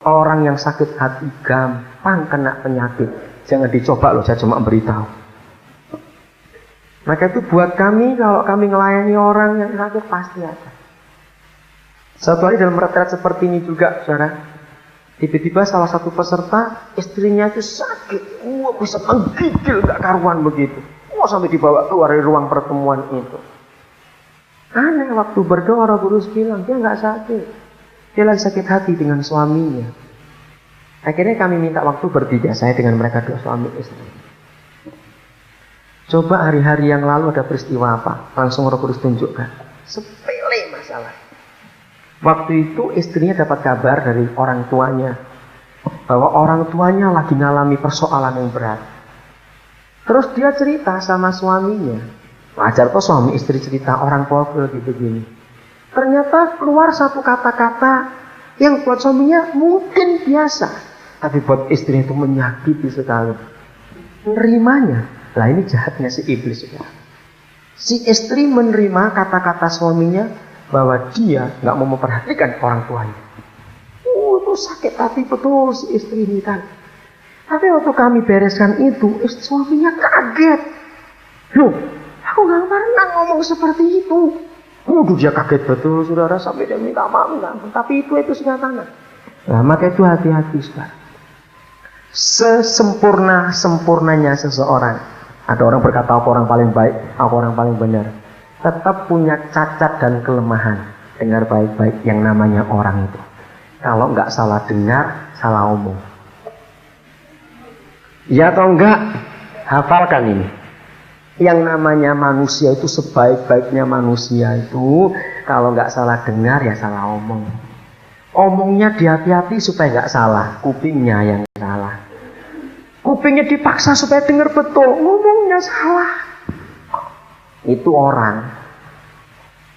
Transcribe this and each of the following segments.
Orang yang sakit hati gampang kena penyakit. Jangan dicoba loh, saya cuma beritahu. Maka itu buat kami, kalau kami melayani orang yang sakit pasti ada. Satu hari dalam retret seperti ini juga, saudara, tiba-tiba salah satu peserta, istrinya itu sakit, bisa menggigil gak karuan begitu. Sampai dibawa keluar dari ruang pertemuan itu. Aneh, waktu berdoa Roh Kudus bilang dia gak sakit. Dia lagi sakit hati dengan suaminya. Akhirnya kami minta waktu bertiga, saya dengan mereka dua, suami istri. Coba hari-hari yang lalu ada peristiwa apa? Langsung Roh Kudus tunjukkan. Sepele masalah. Waktu itu istrinya dapat kabar dari orang tuanya bahwa orang tuanya lagi ngalami persoalan yang berat. Terus dia cerita sama suaminya. Wajar kok suami istri cerita, orang tua lagi begini. Ternyata keluar satu kata-kata yang buat suaminya mungkin biasa, tapi buat istrinya itu menyakiti sekali. Menerimanya, lah ini jahatnya si iblis. Si istri menerima kata-kata suaminya bahwa dia nggak mau memperhatikan orang tuanya. Itu sakit hati betul si istri ini kan. Tapi waktu kami bereskan itu, suaminya kaget. Loh, aku nggak pernah ngomong seperti itu. Dia kaget betul, saudara, sampai dia minta maaf. Tapi itu sengatanya. Nah, maka itu hati-hati, saudara. Sesempurnanya seseorang, ada orang berkata apa orang paling baik, apa orang paling benar, tetap punya cacat dan kelemahan. Dengar baik-baik yang namanya orang itu. Kalau nggak salah dengar, salah omong. Ya atau enggak? Hafalkan ini. Yang namanya manusia itu, sebaik-baiknya manusia itu, kalau nggak salah dengar ya salah omong. Omongnya dihati-hati supaya nggak salah, kupingnya yang salah. Kupingnya dipaksa supaya dengar betul, ngomongnya salah. Itu orang.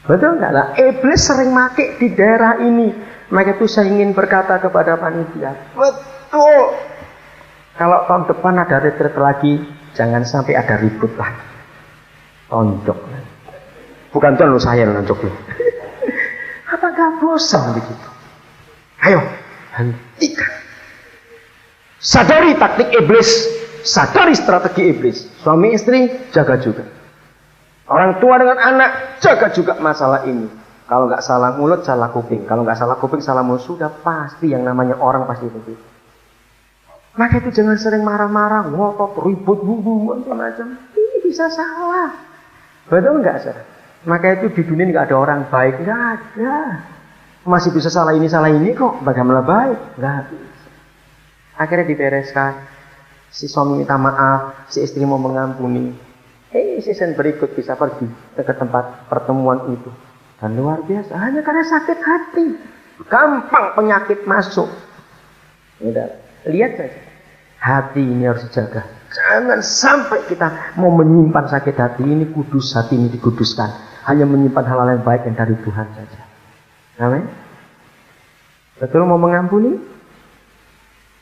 Betul nggak lah? Iblis sering make di daerah ini. Maka itu saya ingin berkata kepada panitia, betul. Kalau tahun depan ada retret lagi, jangan sampai ada ribut lagi. Tonjok. Bukan tuan lo, saya nonjok lo. Apakah bosan begitu? Ayo, hentikan. Sadari taktik iblis, sadari strategi iblis. Suami istri, jaga juga. Orang tua dengan anak, jaga juga masalah ini. Kalau nggak salah mulut, salah kuping. Kalau nggak salah kuping, salah mulut. Sudah pasti yang namanya orang pasti begitu. Maka itu jangan sering marah-marah, ngotot, ribut, macam-macam. Ini bisa salah. Betul nggak, saudara? Maka itu di dunia nggak ada orang baik, nggak ada. Masih bisa salah ini kok. Bagaimana baik? Nggak bisa. Akhirnya dibereskan. Si suami minta maaf, si istri mau mengampuni. Season berikut bisa pergi ke tempat pertemuan itu. Dan luar biasa, hanya karena sakit hati. Gampang penyakit masuk. Lihat saja. Hati ini harus dijaga. Jangan sampai kita mau menyimpan sakit hati ini, kudus, hati ini dikuduskan. Hanya menyimpan hal-hal yang baik yang dari Tuhan saja. Amin. Betul mau mengampuni?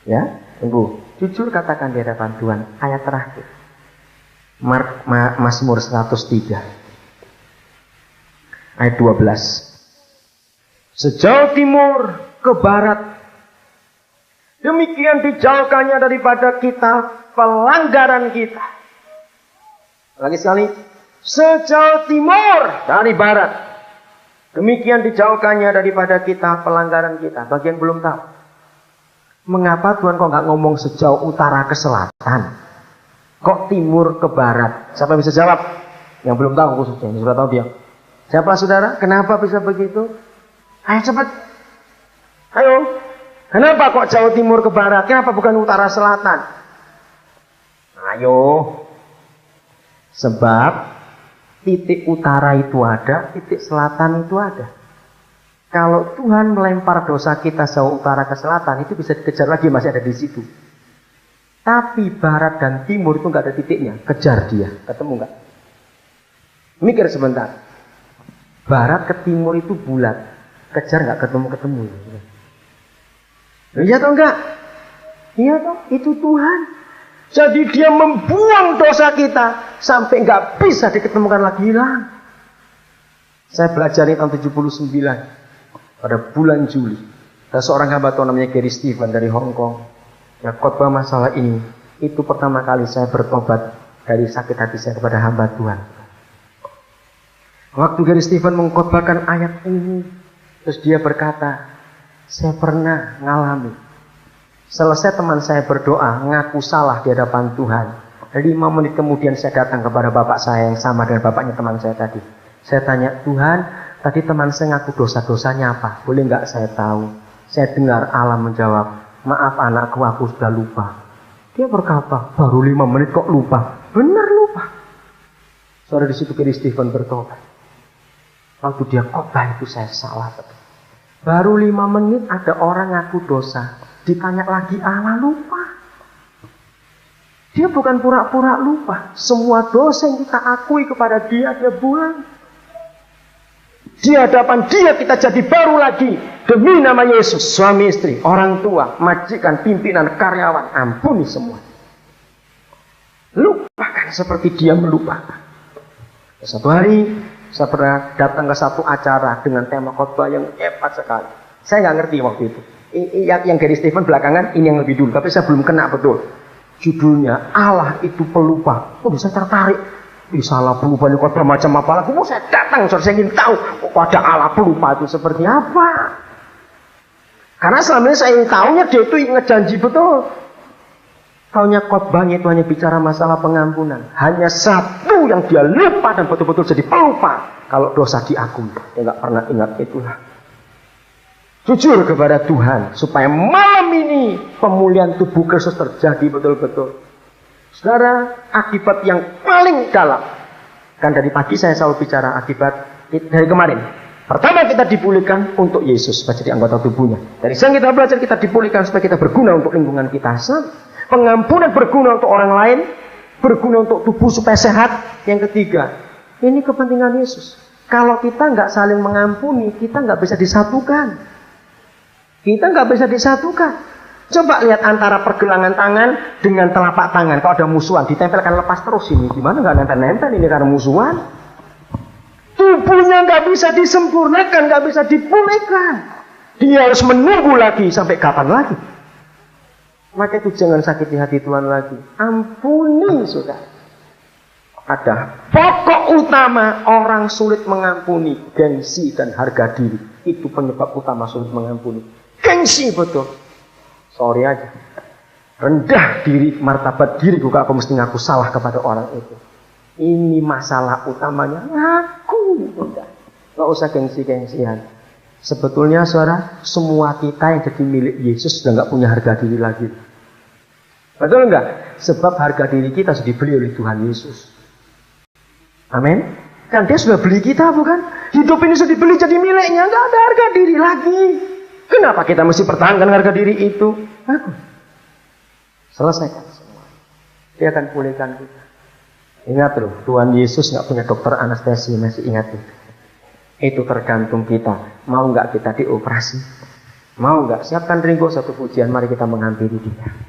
Ya, tunggu. Jujur katakan di hadapan Tuhan. Ayat terakhir. Mazmur 103. Ayat 12. Sejauh timur ke barat, demikian dijauhkannya daripada kita pelanggaran kita. Lagi sekali. Sejauh timur dari barat, demikian dijauhkannya daripada kita pelanggaran kita. Bagi yang belum tahu, mengapa Tuhan kok nggak ngomong sejauh utara ke selatan? Kok timur ke barat? Siapa yang bisa jawab? Yang belum tahu khususnya, yang sudah tahu dia. Siapa saudara? Kenapa bisa begitu? Ayo cepat. Ayo. Kenapa kok jauh timur ke barat? Kenapa bukan utara selatan? Ayo. Sebab titik utara itu ada, titik selatan itu ada. Kalau Tuhan melempar dosa kita jauh utara ke selatan, itu bisa dikejar lagi, masih ada di situ. Tapi barat dan timur itu nggak ada titiknya, kejar dia, ketemu nggak? Mikir sebentar. Barat ke timur itu bulat, kejar nggak ketemu. Iya atau enggak? Iya toh, itu Tuhan. Jadi dia membuang dosa kita sampai nggak bisa diketemukan lagi, hilang. Saya belajar ini tahun 79 pada bulan Juli. Ada seorang hamba Tuhan namanya Gary Stephen dari Hong Kong. Ya, khotbah masalah ini. Itu pertama kali saya bertobat dari sakit hati saya kepada hamba Tuhan. Waktu Gary Stephen mengkhotbahkan ayat ini, terus dia berkata, saya pernah ngalami. Selesai teman saya berdoa, ngaku salah di hadapan Tuhan. 5 menit kemudian saya datang kepada bapak saya yang sama dengan bapaknya teman saya tadi. Saya tanya, Tuhan, tadi teman saya ngaku dosa-dosanya apa? Boleh nggak saya tahu? Saya dengar Allah menjawab, maaf anakku, aku sudah lupa. Dia berkata, baru 5 menit kok lupa? Benar lupa. Saudara, di situ Gary Stephen bertobat. Waktu dia khotbah itu saya salah. Baru 5 menit ada orang ngaku dosa. Ditanya lagi Allah lupa. Dia bukan pura-pura lupa. Semua dosa yang kita akui kepada dia buang. Di hadapan dia kita jadi baru lagi. Demi nama Yesus, suami istri, orang tua, majikan, pimpinan, karyawan, ampuni semua. Lupakan seperti dia melupakan. Satu hari saya pernah datang ke satu acara dengan tema khotbah yang hebat sekali. Saya nggak ngerti waktu itu. Yang Gary Stephen belakangan, ini yang lebih dulu, tapi saya belum kena betul. Judulnya Allah itu pelupa. Oh, saya tertarik. Salah pelupa ini khotbah macam apa lagi? Oh, saya datang, saya ingin tahu kok ada Allah pelupa itu seperti apa. Karena selama ini saya ingin tahunya dia itu ngejanji betul. Taunya khotbahnya itu hanya bicara masalah pengampunan. Hanya satu yang dia lupa dan betul-betul jadi pelupa. Kalau dosa diakui, dia nggak pernah ingat itulah. Jujur kepada Tuhan supaya malam ini pemulihan tubuh Kristus terjadi betul-betul. Saudara, akibat yang paling dalam. Kan dari pagi saya selalu bicara akibat dari kemarin. Pertama kita dipulihkan untuk Yesus supaya jadi anggota tubuhnya. Dari siang kita belajar kita dipulihkan supaya kita berguna untuk lingkungan kita. Pengampunan berguna untuk orang lain, berguna untuk tubuh supaya sehat. Yang ketiga, ini kepentingan Yesus. Kalau kita nggak saling mengampuni, kita nggak bisa disatukan. Kita nggak bisa disatukan. Coba lihat antara pergelangan tangan dengan telapak tangan. Kalau ada musuhan, ditempelkan lepas terus ini. Gimana nggak nempel-nempel ini karena musuhan? Tubuhnya nggak bisa disempurnakan, nggak bisa dipulihkan. Dia harus menunggu lagi sampai kapan lagi? Maka itu jangan sakiti hati Tuhan lagi. Ampuni, saudara. Ada pokok utama orang sulit mengampuni, gengsi dan harga diri. Itu penyebab utama sulit mengampuni. Gengsi betul. Sorry aja. Rendah diri, martabat diri. Gue aku mesti ngaku salah kepada orang itu. Ini masalah utamanya. Ngaku. Gak usah gengsi-gengsian. Sebetulnya saudara, semua kita yang jadi milik Yesus sudah gak punya harga diri lagi. Betul enggak? Sebab harga diri kita sudah dibeli oleh Tuhan Yesus. Amin. Kan dia sudah beli kita, bukan? Hidup ini sudah dibeli jadi miliknya. Gak ada harga diri lagi. Kenapa kita mesti pertahankan harga diri itu? Aku. Selesaikan semua. Dia akan pulihkan kita. Ingat loh, Tuhan Yesus gak punya dokter anestesi. Masih ingat itu. Itu tergantung kita. Mau gak kita dioperasi? Mau gak? Siapkan ringgo satu pujian. Mari kita menghampiri dia.